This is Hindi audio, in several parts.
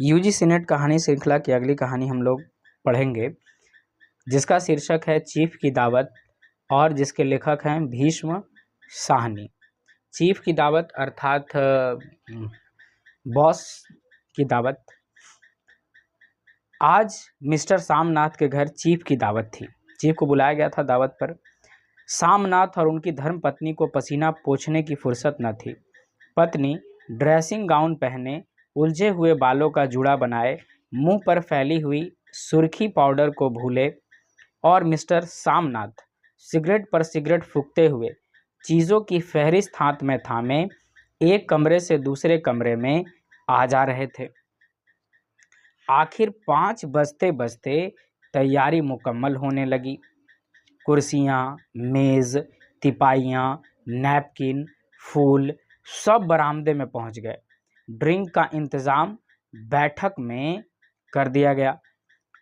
यूजीसी नेट कहानी श्रृंखला की अगली कहानी हम लोग पढ़ेंगे, जिसका शीर्षक है चीफ की दावत और जिसके लेखक हैं भीष्म साहनी। चीफ की दावत अर्थात बॉस की दावत। आज मिस्टर सामनाथ के घर चीफ की दावत थी। चीफ को बुलाया गया था दावत पर। सामनाथ और उनकी धर्मपत्नी को पसीना पोंछने की फुर्सत न थी। पत्नी ड्रेसिंग गाउन पहने, उलझे हुए बालों का जूड़ा बनाए, मुंह पर फैली हुई सुर्खी पाउडर को भूले और मिस्टर सामनाथ सिगरेट पर सिगरेट फूंकते हुए चीज़ों की फहरिस्त हाथ में थामे एक कमरे से दूसरे कमरे में आ जा रहे थे। आखिर 5 बजते बजते तैयारी मुकम्मल होने लगी। कुर्सियाँ, मेज़, तिपाइयाँ, नैपकिन, फूल सब बरामदे में पहुंच गए। ड्रिंक का इंतज़ाम बैठक में कर दिया गया।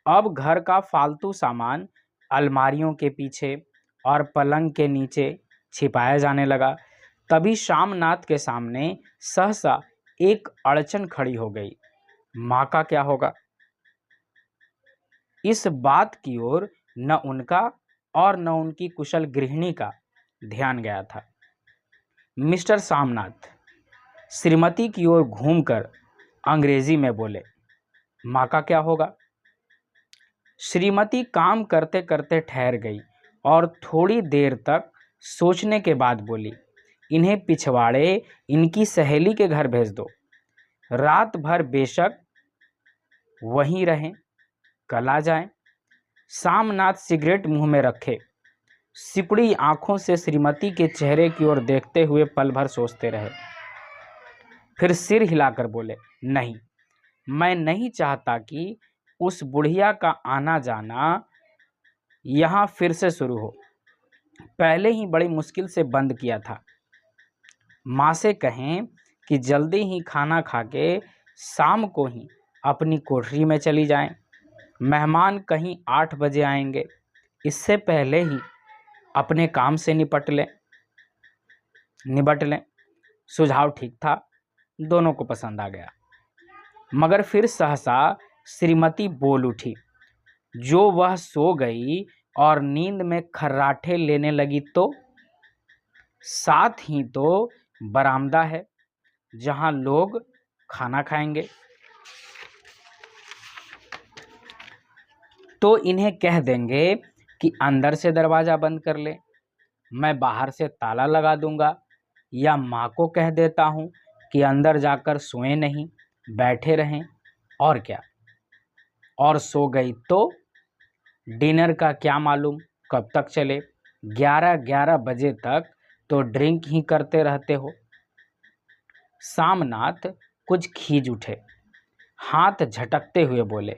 अब घर का फालतू सामान अलमारियों के पीछे और पलंग के नीचे छिपाया जाने लगा। तभी शामनाथ के सामने सहसा एक अड़चन खड़ी हो गई। माँ का क्या होगा? इस बात की ओर न उनका और न उनकी कुशल गृहिणी का ध्यान गया था। मिस्टर सामनाथ श्रीमती की ओर घूमकर अंग्रेजी में बोले, माँ का क्या होगा? श्रीमती काम करते करते ठहर गई और थोड़ी देर तक सोचने के बाद बोली, इन्हें पिछवाड़े इनकी सहेली के घर भेज दो। रात भर बेशक वहीं रहें, कल आ जाएं। सामनाथ सिगरेट मुंह में रखे सिकुड़ी आंखों से श्रीमती के चेहरे की ओर देखते हुए पल भर सोचते रहे। फिर सिर हिलाकर बोले, नहीं, मैं नहीं चाहता कि उस बुढ़िया का आना जाना यहाँ फिर से शुरू हो। पहले ही बड़ी मुश्किल से बंद किया था। माँ से कहें कि जल्दी ही खाना खा के शाम को ही अपनी कोठरी में चली जाएं। मेहमान कहीं 8 बजे आएंगे, इससे पहले ही अपने काम से निपट लें। सुझाव ठीक था, दोनों को पसंद आ गया। मगर फिर सहसा श्रीमती बोल उठी। जो वह सो गई और नींद में खर्राटे लेने लगी तो साथ ही तो बरामदा है जहां लोग खाना खाएंगे। तो इन्हें कह देंगे कि अंदर से दरवाज़ा बंद कर ले, मैं बाहर से ताला लगा दूंगा, या माँ को कह देता हूँ कि अंदर जाकर सोए नहीं, बैठे रहें। और क्या? और सो गई तो डिनर का क्या मालूम कब तक चले? 11 बजे तक तो ड्रिंक ही करते रहते हो। सामनाथ कुछ खींच उठे, हाथ झटकते हुए बोले,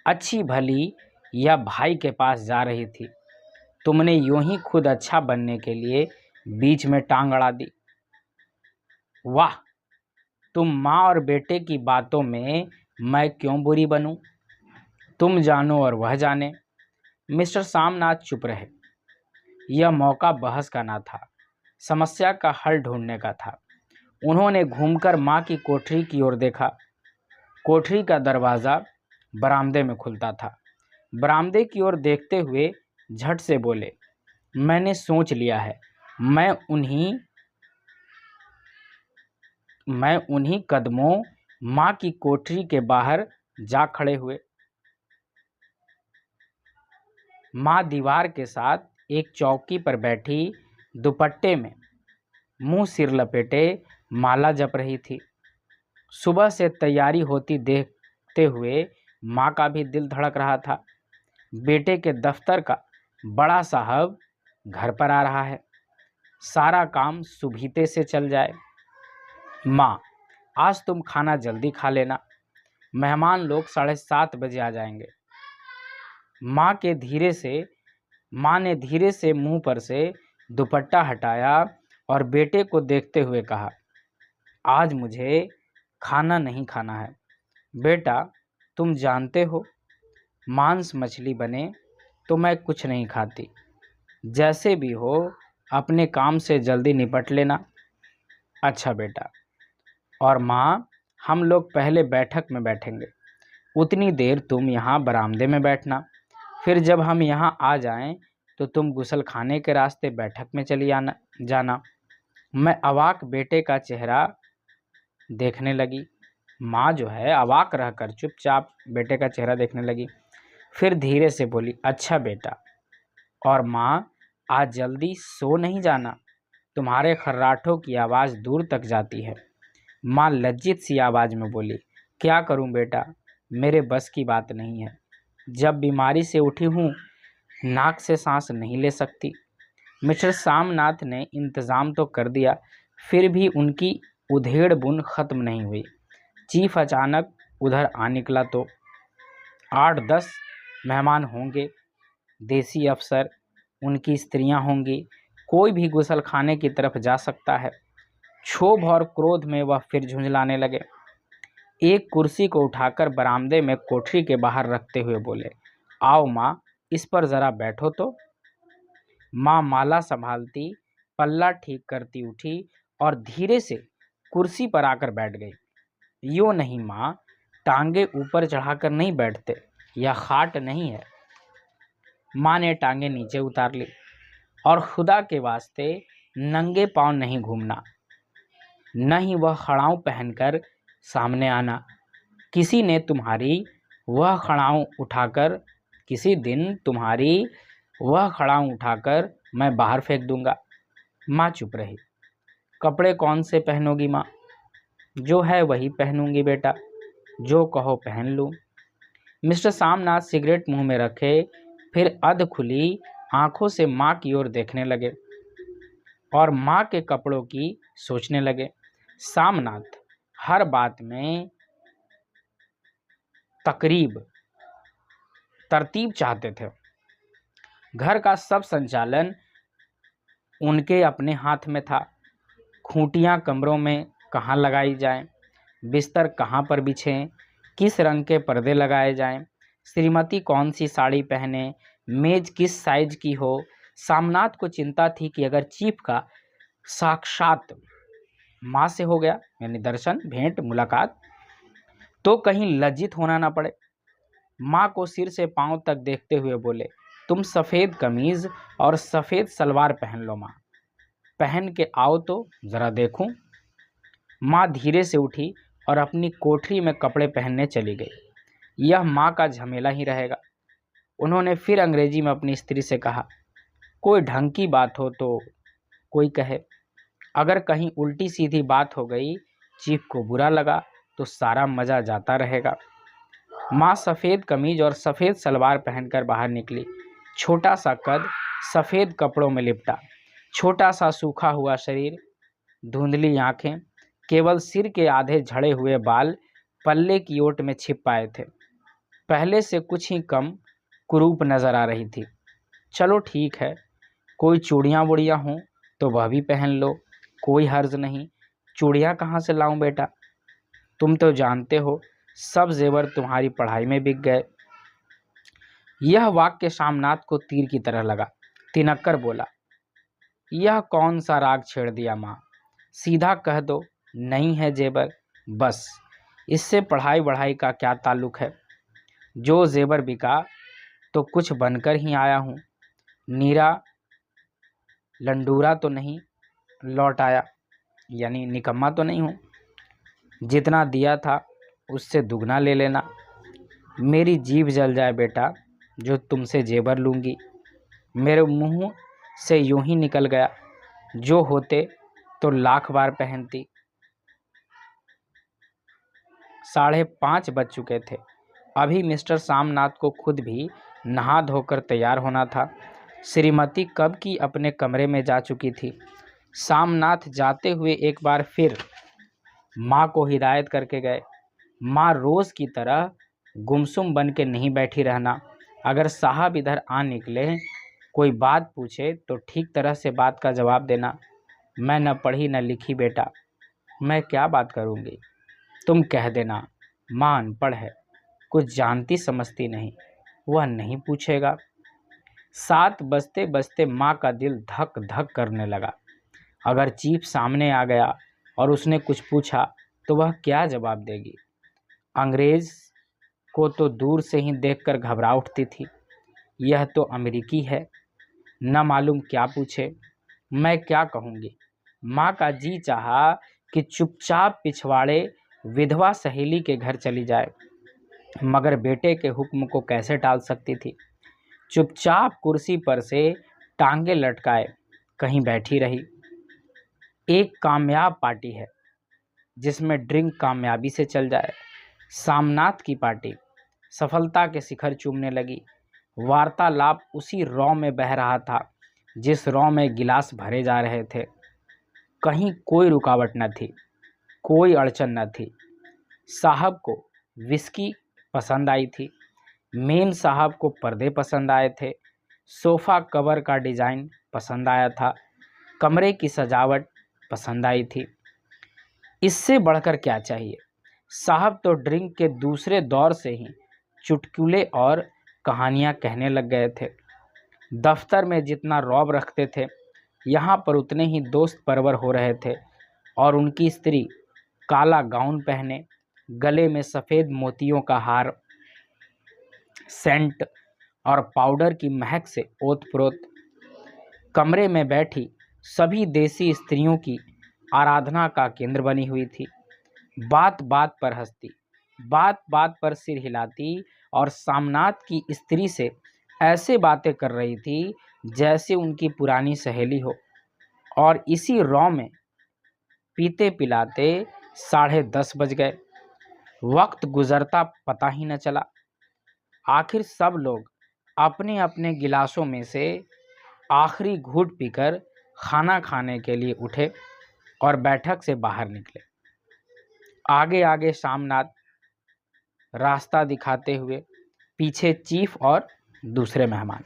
अच्छी भली यह भाई के पास जा रही थी, तुमने यूं ही खुद अच्छा बनने के लिए बीच में टांग अड़ा दी। वाह, तुम माँ और बेटे की बातों में मैं क्यों बुरी बनूं? तुम जानो और वह जाने। मिस्टर सामनाथ चुप रहे। यह मौका बहस का ना था, समस्या का हल ढूंढने का था। उन्होंने घूमकर माँ की कोठरी की ओर देखा। कोठरी का दरवाज़ा बरामदे में खुलता था। बरामदे की ओर देखते हुए झट से बोले, मैंने सोच लिया है। मैं उन्हीं कदमों माँ की कोठरी के बाहर जा खड़े हुए। माँ दीवार के साथ एक चौकी पर बैठी दुपट्टे में मुंह सिर लपेटे माला जप रही थी। सुबह से तैयारी होती देखते हुए माँ का भी दिल धड़क रहा था। बेटे के दफ्तर का बड़ा साहब घर पर आ रहा है, सारा काम सुबीते से चल जाए। माँ, आज तुम खाना जल्दी खा लेना, मेहमान लोग 7:30 बजे आ जाएंगे। माँ ने धीरे से मुंह पर से दुपट्टा हटाया और बेटे को देखते हुए कहा, आज मुझे खाना नहीं खाना है। बेटा, तुम जानते हो, मांस मछली बने तो मैं कुछ नहीं खाती। जैसे भी हो अपने काम से जल्दी निपट लेना। अच्छा बेटा। और माँ हम लोग पहले बैठक में बैठेंगे, उतनी देर तुम यहाँ बरामदे में बैठना, फिर जब हम यहाँ आ जाएं तो तुम गुसल खाने के रास्ते बैठक में चली जाना। मैं अवाक बेटे का चेहरा देखने लगी। माँ जो है अवाक रहकर चुपचाप बेटे का चेहरा देखने लगी, फिर धीरे से बोली, अच्छा बेटा, और माँ आज जल्दी सो नहीं जाना, तुम्हारे खर्राटों की आवाज़ दूर तक जाती है। माँ लज्जित सी आवाज़ में बोली, क्या करूँ बेटा, मेरे बस की बात नहीं है, जब बीमारी से उठी हूँ नाक से सांस नहीं ले सकती। मिस्टर सामनाथ ने इंतज़ाम तो कर दिया, फिर भी उनकी उधेड़ बुन ख़त्म नहीं हुई। चीफ अचानक उधर आ निकला तो 8-10 मेहमान होंगे, देसी अफसर, उनकी स्त्रियां होंगी, कोई भी गुसल खाने की तरफ जा सकता है। क्षोभ और क्रोध में वह फिर झुंझलाने लगे। एक कुर्सी को उठाकर बरामदे में कोठरी के बाहर रखते हुए बोले, आओ माँ, इस पर ज़रा बैठो तो। माँ माला संभालती, पल्ला ठीक करती उठी और धीरे से कुर्सी पर आकर बैठ गई। यूँ नहीं माँ, टांगे ऊपर चढ़ाकर नहीं बैठते, यह खाट नहीं है। माँ ने टांगे नीचे उतार ली, और खुदा के वास्ते नंगे पांव नहीं घूमना, न ही वह खड़ाऊँ पहनकर सामने आना। किसी दिन तुम्हारी वह खड़ाऊँ उठाकर मैं बाहर फेंक दूंगा। माँ चुप रही। कपड़े कौन से पहनोगी माँ? जो है वही पहनूंगी बेटा, जो कहो पहन लूँ। मिस्टर सामनाथ सिगरेट मुंह में रखे, फिर अध खुली आंखों से माँ की ओर देखने लगे और माँ के कपड़ों की सोचने लगे। सामनाथ हर बात में तरतीब चाहते थे। घर का सब संचालन उनके अपने हाथ में था। खूंटियाँ कमरों में कहाँ लगाई जाएं, बिस्तर कहाँ पर बिछें, किस रंग के पर्दे लगाए जाएं, श्रीमती कौन सी साड़ी पहने, मेज किस साइज की हो। सामनाथ को चिंता थी कि अगर चीफ का साक्षात माँ से हो गया, यानी दर्शन, भेंट, मुलाकात, तो कहीं लज्जित होना ना पड़े। माँ को सिर से पांव तक देखते हुए बोले, तुम सफ़ेद कमीज़ और सफ़ेद सलवार पहन लो माँ, पहन के आओ तो ज़रा देखूं। माँ धीरे से उठी और अपनी कोठरी में कपड़े पहनने चली गई। यह माँ का झमेला ही रहेगा। उन्होंने फिर अंग्रेजी में अपनी स्त्री से कहा, कोई ढंग की बात हो तो कोई कहे, अगर कहीं उल्टी सीधी बात हो गई, चीफ को बुरा लगा तो सारा मज़ा जाता रहेगा। माँ सफ़ेद कमीज और सफ़ेद सलवार पहनकर बाहर निकली। छोटा सा कद सफ़ेद कपड़ों में लिपटा, छोटा सा सूखा हुआ शरीर, धुंधली आँखें, केवल सिर के आधे झड़े हुए बाल पल्ले की ओट में छिप पाए थे। पहले से कुछ ही कम कुरूप नज़र आ रही थी। चलो ठीक है, कोई चूड़ियाँ वूड़ियाँ हों तो वह भी पहन लो, कोई हर्ज नहीं। चूड़ियाँ कहाँ से लाऊं बेटा? तुम तो जानते हो सब जेवर तुम्हारी पढ़ाई में बिक गए। यह वाक्य सामनाथ को तीर की तरह लगा। तिनक्कर बोला, यह कौन सा राग छेड़ दिया माँ? सीधा कह दो नहीं है जेवर, बस। इससे पढ़ाई वढ़ाई का क्या ताल्लुक है? जो जेवर बिका तो कुछ बनकर ही आया हूँ, नीरा लंडूरा तो नहीं लौट आया, यानी निकम्मा तो नहीं हूँ। जितना दिया था उससे दुगना ले लेना। मेरी जीभ जल जाए बेटा जो तुमसे जेवर लूँगी। मेरे मुंह से यूं ही निकल गया, जो होते तो लाख बार पहनती। 5:30 बज चुके थे। अभी मिस्टर सामनाथ को खुद भी नहा धोकर तैयार होना था। श्रीमती कब की अपने कमरे में जा चुकी थी। सामनाथ जाते हुए एक बार फिर माँ को हिदायत करके गए, माँ रोज़ की तरह गुमसुम बन के नहीं बैठी रहना। अगर साहब इधर आ निकले, कोई बात पूछे तो ठीक तरह से बात का जवाब देना। मैं न पढ़ी न लिखी बेटा, मैं क्या बात करूँगी? तुम कह देना माँ अनपढ़ है, कुछ जानती समझती नहीं, वह नहीं पूछेगा। 7 बजते बजते माँ का दिल धक धक करने लगा। अगर चीफ सामने आ गया और उसने कुछ पूछा तो वह क्या जवाब देगी। अंग्रेज को तो दूर से ही देखकर घबरा उठती थी। यह तो अमेरिकी है, न मालूम क्या पूछे, मैं क्या कहूँगी। माँ का जी चाहा कि चुपचाप पिछवाड़े विधवा सहेली के घर चली जाए, मगर बेटे के हुक्म को कैसे टाल सकती थी। चुपचाप कुर्सी पर से टांगे लटकाए कहीं बैठी रही। एक कामयाब पार्टी है जिसमें ड्रिंक कामयाबी से चल जाए। सामनाथ की पार्टी सफलता के शिखर चूमने लगी। वार्तालाप उसी रौ में बह रहा था जिस रौ में गिलास भरे जा रहे थे। कहीं कोई रुकावट न थी, कोई अड़चन न थी। साहब को विस्की पसंद आई थी, मेम साहब को पर्दे पसंद आए थे, सोफ़ा कवर का डिज़ाइन पसंद आया था, कमरे की सजावट पसंद आई थी। इससे बढ़कर क्या चाहिए। साहब तो ड्रिंक के दूसरे दौर से ही चुटकुले और कहानियाँ कहने लग गए थे। दफ्तर में जितना रौब रखते थे, यहाँ पर उतने ही दोस्त परवर हो रहे थे। और उनकी स्त्री काला गाउन पहने, गले में सफ़ेद मोतियों का हार, सेंट और पाउडर की महक से ओत-प्रोत, कमरे में बैठी सभी देसी स्त्रियों की आराधना का केंद्र बनी हुई थी। बात बात पर हंसती, बात बात पर सिर हिलाती और सामनाथ की स्त्री से ऐसे बातें कर रही थी जैसे उनकी पुरानी सहेली हो। और इसी रौ में पीते पिलाते 10:30 बज गए। वक्त गुजरता पता ही न चला। आखिर सब लोग अपने अपने गिलासों में से आखिरी घूंट पीकर खाना खाने के लिए उठे और बैठक से बाहर निकले। आगे आगे सामनाथ रास्ता दिखाते हुए, पीछे चीफ और दूसरे मेहमान।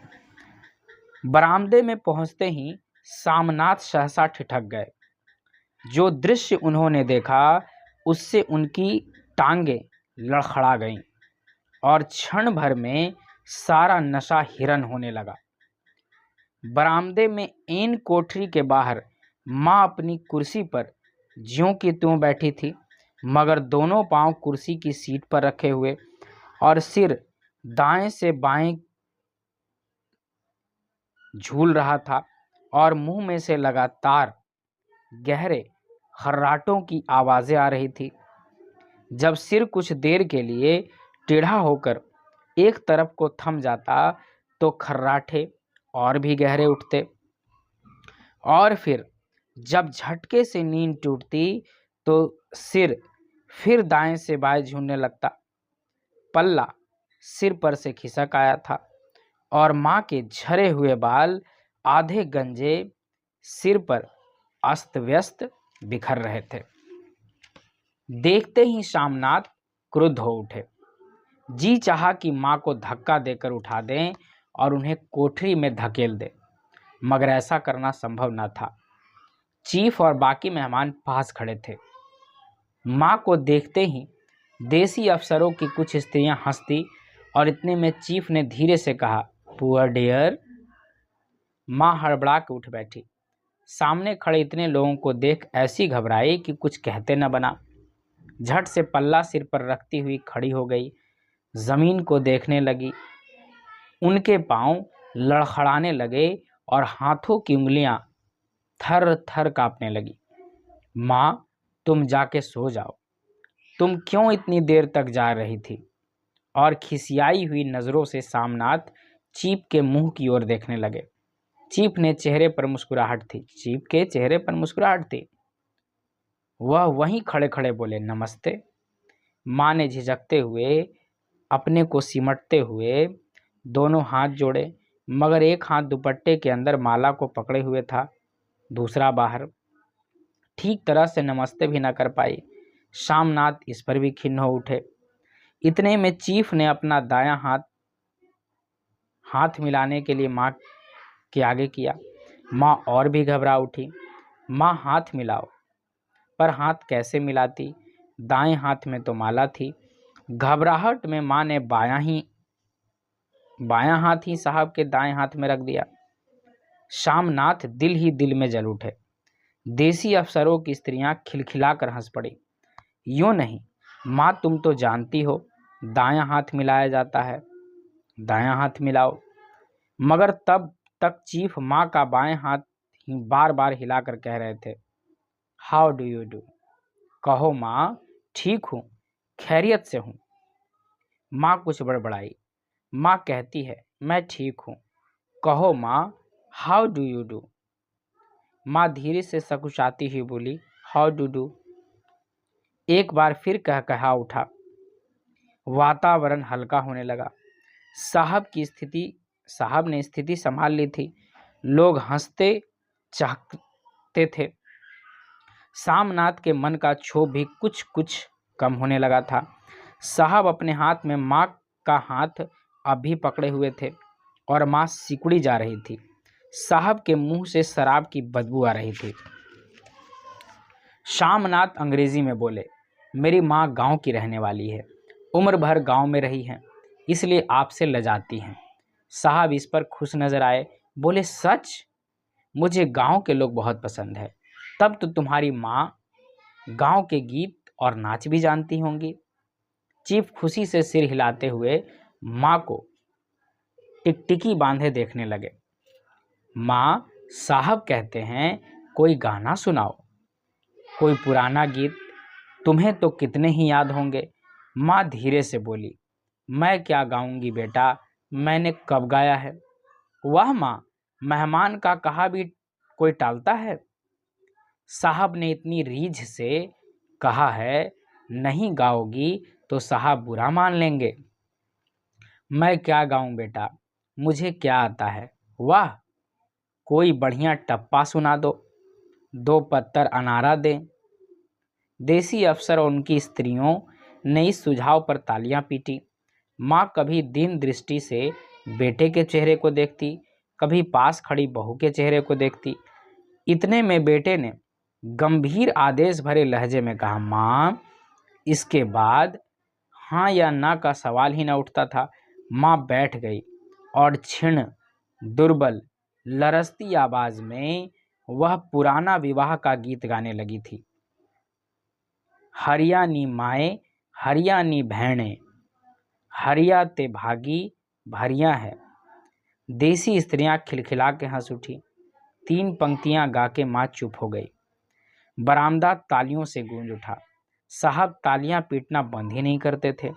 बरामदे में पहुंचते ही सामनाथ सहसा ठिठक गए। जो दृश्य उन्होंने देखा उससे उनकी टांगें लड़खड़ा गईं और क्षण भर में सारा नशा हिरन होने लगा। बरामदे में एन कोठरी के बाहर माँ अपनी कुर्सी पर ज्यों की त्यों बैठी थी, मगर दोनों पांव कुर्सी की सीट पर रखे हुए और सिर दाएं से बाएं झूल रहा था और मुंह में से लगातार गहरे खर्राटों की आवाज़ें आ रही थी। जब सिर कुछ देर के लिए टेढ़ा होकर एक तरफ को थम जाता तो खर्राटे और भी गहरे उठते, और फिर जब झटके से नींद टूटती तो सिर फिर दाएं से बाएं झूलने लगता। पल्ला सिर पर से खिसक आया था और माँ के झरे हुए बाल आधे गंजे सिर पर अस्त व्यस्त बिखर रहे थे। देखते ही सामनाथ क्रुद्ध हो उठे। जी चाहा कि माँ को धक्का देकर उठा दें और उन्हें कोठरी में धकेल दें, मगर ऐसा करना संभव न था। चीफ और बाकी मेहमान पास खड़े थे। माँ को देखते ही देसी अफसरों की कुछ स्त्रियां हंसती और इतने में चीफ ने धीरे से कहा, पुअर डियर। माँ हड़बड़ा के उठ बैठी। सामने खड़े इतने लोगों को देख ऐसी घबराई कि कुछ कहते न बना। झट से पल्ला सिर पर रखती हुई खड़ी हो गई, जमीन को देखने लगी। उनके पांव लड़खड़ाने लगे और हाथों की उंगलियां थर थर कांपने लगी। माँ, तुम जाके सो जाओ। तुम क्यों इतनी देर तक जा रही थी? और खिसियाई हुई नज़रों से सामनाथ चीफ के मुंह की ओर देखने लगे। चीफ के चेहरे पर मुस्कुराहट थी। वह वहीं खड़े खड़े बोले, नमस्ते। माँ ने झिझकते हुए अपने को सिमटते हुए दोनों हाथ जोड़े, मगर एक हाथ दुपट्टे के अंदर माला को पकड़े हुए था, दूसरा बाहर। ठीक तरह से नमस्ते भी न कर पाई। सामनाथ इस पर भी खिन्न हो उठे। इतने में चीफ ने अपना दायां हाथ मिलाने के लिए माँ के आगे किया। माँ और भी घबरा उठी। माँ, हाथ मिलाओ। पर हाथ कैसे मिलाती? दाएं हाथ में तो माला थी। घबराहट में माँ ने बायां हाथ ही साहब के दाएं हाथ में रख दिया। सामनाथ दिल ही दिल में जल उठे। देसी अफसरों की स्त्रियां खिलखिलाकर हंस पड़ी। यूँ नहीं माँ, तुम तो जानती हो दायां हाथ मिलाया जाता है, दायां हाथ मिलाओ। मगर तब तक चीफ माँ का बाएं हाथ ही बार बार हिलाकर कह रहे थे, हाउ डू यू डू, कहो माँ ठीक हूँ, खैरियत से हूँ। माँ कुछ बड़बड़ाई। माँ कहती है, मैं ठीक हूँ, कहो माँ हाउ डू यू डू। माँ धीरे से सकुचाती हुई बोली, हाउ डू डू। एक बार फिर कहा उठा। वातावरण हल्का होने लगा। साहब ने स्थिति संभाल ली थी। लोग हंसते चाहते थे। सामनाथ के मन का क्षोभ भी कुछ कुछ कम होने लगा था। साहब अपने हाथ में माँ का हाथ अभी पकड़े हुए थे और माँ सिकुड़ी जा रही थी। साहब के मुंह से शराब की बदबू आ रही थी। शामनाथ अंग्रेजी में बोले, मेरी माँ गांव की रहने वाली है, उम्र भर गांव में रही हैं, इसलिए आपसे लजाती हैं। साहब इस पर खुश नजर आए, बोले, सच? मुझे गांव के लोग बहुत पसंद है। तब तो तुम्हारी माँ गांव के गीत और नाच भी जानती होंगी। चीफ खुशी से सिर हिलाते हुए माँ को टिकटिकी बांधे देखने लगे। माँ, साहब कहते हैं कोई गाना सुनाओ, कोई पुराना गीत, तुम्हें तो कितने ही याद होंगे। माँ धीरे से बोली, मैं क्या गाऊंगी बेटा, मैंने कब गाया है। वाह माँ, मेहमान का कहा भी कोई टालता है। साहब ने इतनी रीझ से कहा है, नहीं गाओगी तो साहब बुरा मान लेंगे। मैं क्या गाऊं बेटा, मुझे क्या आता है। वाह, कोई बढ़िया टप्पा सुना दो, दो पत्तर अनारा दें। देसी अफसर और उनकी स्त्रियों ने इस सुझाव पर तालियां पीटी। माँ कभी दीन दृष्टि से बेटे के चेहरे को देखती, कभी पास खड़ी बहू के चेहरे को देखती। इतने में बेटे ने गंभीर आदेश भरे लहजे में कहा, माँ। इसके बाद हाँ या ना का सवाल ही न उठता था। माँ बैठ गई और क्षीण, दुर्बल, लरसती आवाज में वह पुराना विवाह का गीत गाने लगी थी। हरियाणी माए, हरियाणी भैणे, हरिया ते भागी भरिया है। देसी स्त्रियां खिलखिला के हंस उठी। 3 पंक्तियां गा के माँ चुप हो गई। बरामदा तालियों से गूंज उठा। साहब तालियां पीटना बंद ही नहीं करते थे।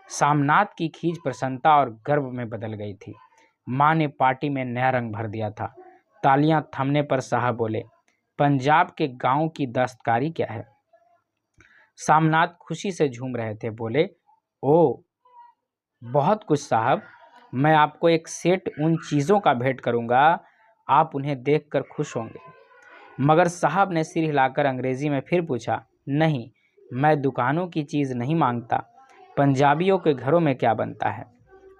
सामनाथ की खींच प्रसन्नता और गर्व में बदल गई थी। माँ ने पार्टी में नया रंग भर दिया था। तालियां थमने पर साहब बोले, पंजाब के गांव की दस्तकारी क्या है। सामनाथ खुशी से झूम रहे थे, बोले, ओ बहुत कुछ साहब, मैं आपको एक सेट उन चीज़ों का भेंट करूंगा, आप उन्हें देखकर खुश होंगे। मगर साहब ने सिर हिलाकर अंग्रेजी में फिर पूछा, नहीं, मैं दुकानों की चीज़ नहीं मांगता। पंजाबियों के घरों में क्या बनता है,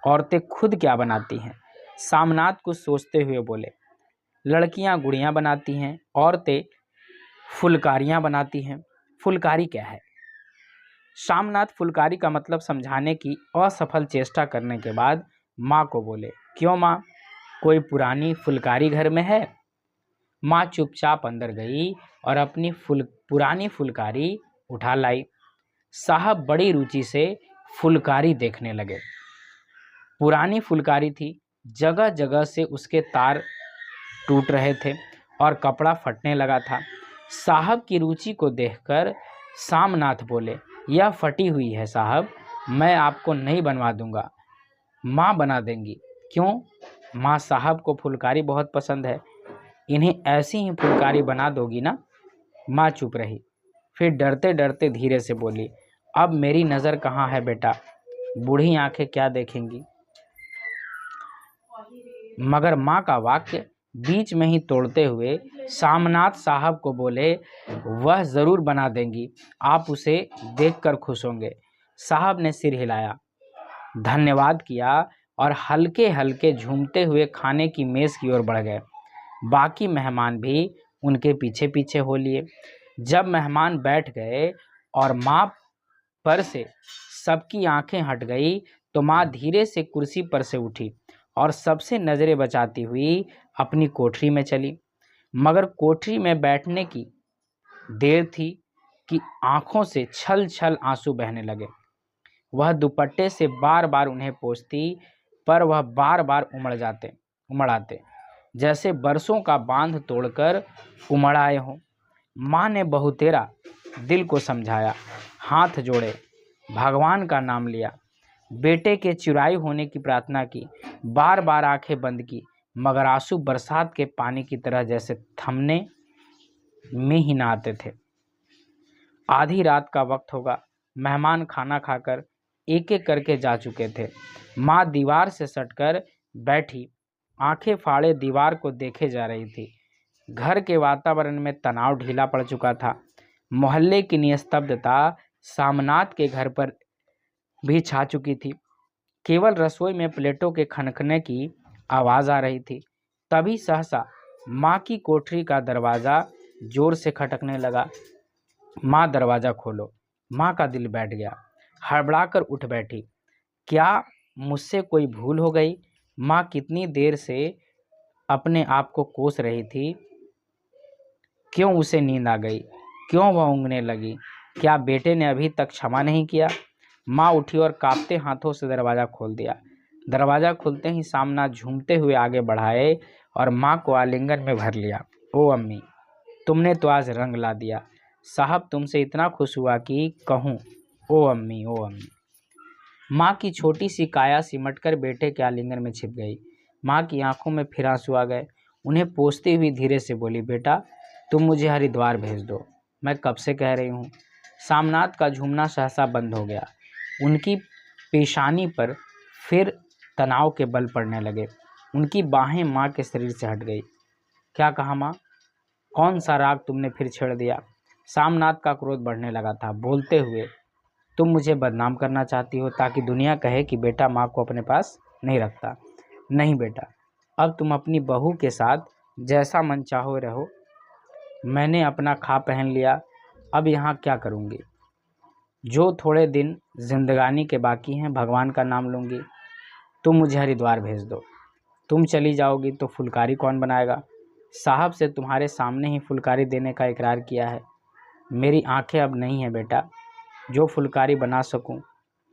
औरतें खुद क्या बनाती हैं। सामनाथ कुछ सोचते हुए बोले, लड़कियां गुड़ियां बनाती हैं, औरतें फुलकारियां बनाती हैं। फुलकारी क्या है। सामनाथ फुलकारी का मतलब समझाने की असफल चेष्टा करने के बाद माँ को बोले, क्यों माँ, कोई पुरानी फुलकारी घर में है। माँ चुपचाप अंदर गई और अपनी पुरानी फुलकारी उठा लाई। साहब बड़ी रुचि से फुलकारी देखने लगे। पुरानी फुलकारी थी, जगह जगह से उसके तार टूट रहे थे और कपड़ा फटने लगा था। साहब की रुचि को देखकर सामनाथ बोले, यह फटी हुई है साहब, मैं आपको नहीं बनवा दूंगा, माँ बना देंगी। क्यों। माँ, साहब को फुलकारी बहुत पसंद है, इन्हें ऐसी ही फुलकारी बना दोगी ना। माँ चुप रही, फिर डरते डरते धीरे से बोली, अब मेरी नज़र कहाँ है बेटा, बूढ़ी आंखें क्या देखेंगी। मगर माँ का वाक्य बीच में ही तोड़ते हुए सामनाथ साहब को बोले, वह ज़रूर बना देंगी, आप उसे देखकर खुश होंगे। साहब ने सिर हिलाया, धन्यवाद किया और हल्के हल्के झूमते हुए खाने की मेज़ की ओर बढ़ गए। बाकी मेहमान भी उनके पीछे पीछे हो लिए। जब मेहमान बैठ गए और माँ पर से सबकी आंखें हट गई तो माँ धीरे से कुर्सी पर से उठी और सबसे नज़रें बचाती हुई अपनी कोठरी में चली। मगर कोठरी में बैठने की देर थी कि आंखों से छल छल आंसू बहने लगे। वह दुपट्टे से बार बार उन्हें पोंछती, पर वह बार बार उमड़ आते, जैसे बरसों का बांध तोड़कर उमड़ आए हों। माँ ने बहुतेरा दिल को समझाया, हाथ जोड़े, भगवान का नाम लिया, बेटे के चिरायु होने की प्रार्थना की, बार बार आंखें बंद की, मगर आंसू बरसात के पानी की तरह जैसे थमने में ही ना आते थे। आधी रात का वक्त होगा। मेहमान खाना खाकर एक एक करके जा चुके थे। माँ दीवार से सटकर बैठी आंखें फाड़े दीवार को देखे जा रही थी। घर के वातावरण में तनाव ढीला पड़ चुका था। मोहल्ले की निस्तब्धता सामनाथ के घर पर भी छा चुकी थी। केवल रसोई में प्लेटों के खनखने की आवाज़ आ रही थी। तभी सहसा माँ की कोठरी का दरवाज़ा जोर से खटकने लगा। माँ, दरवाज़ा खोलो। माँ का दिल बैठ गया। हड़बड़ाकर उठ बैठी। क्या मुझसे कोई भूल हो गई? माँ कितनी देर से अपने आप को कोस रही थी। क्यों उसे नींद आ गई? क्यों वह ऊँघने लगी? क्या बेटे ने अभी तक क्षमा नहीं किया? माँ उठी और कांपते हाथों से दरवाज़ा खोल दिया। दरवाज़ा खुलते ही सामना झूमते हुए आगे बढ़ाए और माँ को आलिंगन में भर लिया। ओ अम्मी, तुमने तो आज रंग ला दिया। साहब तुमसे इतना खुश हुआ कि कहूँ। ओ अम्मी, ओ अम्मी। माँ की छोटी सी काया सिमटकर बेटे के आलिंगन में छिप गई। माँ की आंखों में फिर आंसू आ गए। उन्हें पोंछती हुई धीरे से बोली, बेटा तुम मुझे हरिद्वार भेज दो, मैं कब से कह रही हूँ। सामनाथ का झूमना सहसा बंद हो गया। उनकी पेशानी पर फिर तनाव के बल पड़ने लगे। उनकी बाहें माँ के शरीर से हट गई। क्या कहा माँ? कौन सा राग तुमने फिर छेड़ दिया? सामनाथ का क्रोध बढ़ने लगा था। बोलते हुए, तुम मुझे बदनाम करना चाहती हो ताकि दुनिया कहे कि बेटा माँ को अपने पास नहीं रखता। नहीं बेटा, अब तुम अपनी बहू के साथ जैसा मन चाहो रहो। मैंने अपना खा पहन लिया, अब यहाँ क्या करूँगी? जो थोड़े दिन जिंदगानी के बाकी हैं भगवान का नाम लूँगी। तुम मुझे हरिद्वार भेज दो। तुम चली जाओगी तो फुलकारी कौन बनाएगा? साहब से तुम्हारे सामने ही फुलकारी देने का इकरार किया है। मेरी आंखें अब नहीं हैं बेटा, जो फुलकारी बना सकूं।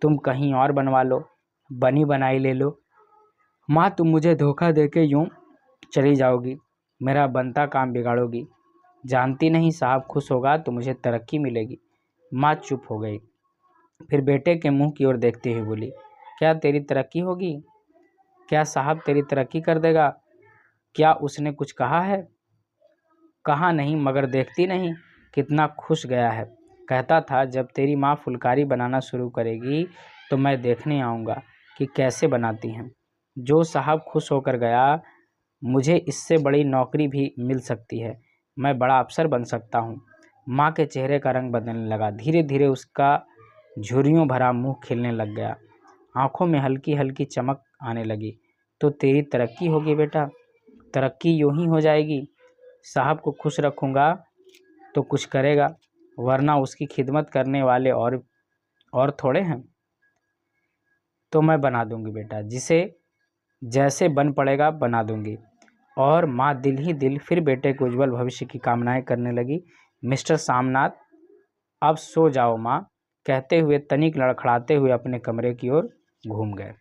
तुम कहीं और बनवा लो, बनी बनाई ले लो। माँ, तुम मुझे धोखा देके यूं चली जाओगी, मेरा बनता काम बिगाड़ोगी। जानती नहीं साहब खुश होगा तो मुझे तरक्की मिलेगी। माँ चुप हो गई। फिर बेटे के मुंह की ओर देखते हुए बोली, क्या तेरी तरक्की होगी? क्या साहब तेरी तरक्की कर देगा? क्या उसने कुछ कहा है? कहा नहीं, मगर देखती नहीं कितना खुश गया है। कहता था जब तेरी माँ फुलकारी बनाना शुरू करेगी तो मैं देखने आऊँगा कि कैसे बनाती हैं। जो साहब खुश होकर गया, मुझे इससे बड़ी नौकरी भी मिल सकती है। मैं बड़ा अफसर बन सकता हूँ। माँ के चेहरे का रंग बदलने लगा। धीरे धीरे उसका झुर्रियों भरा मुंह खिलने लग गया। आंखों में हल्की हल्की चमक आने लगी। तो तेरी तरक्की होगी बेटा, तरक्की यूं ही हो जाएगी। साहब को खुश रखूँगा तो कुछ करेगा, वरना उसकी खिदमत करने वाले और थोड़े हैं। तो मैं बना दूंगी बेटा, जिसे जैसे बन पड़ेगा बना दूंगी। और माँ दिल ही दिल फिर बेटे के उज्जवल भविष्य की कामनाएं करने लगी। मिस्टर सामनाथ, अब सो जाओ माँ, कहते हुए तनिक लड़खड़ाते हुए अपने कमरे की ओर घूम गए।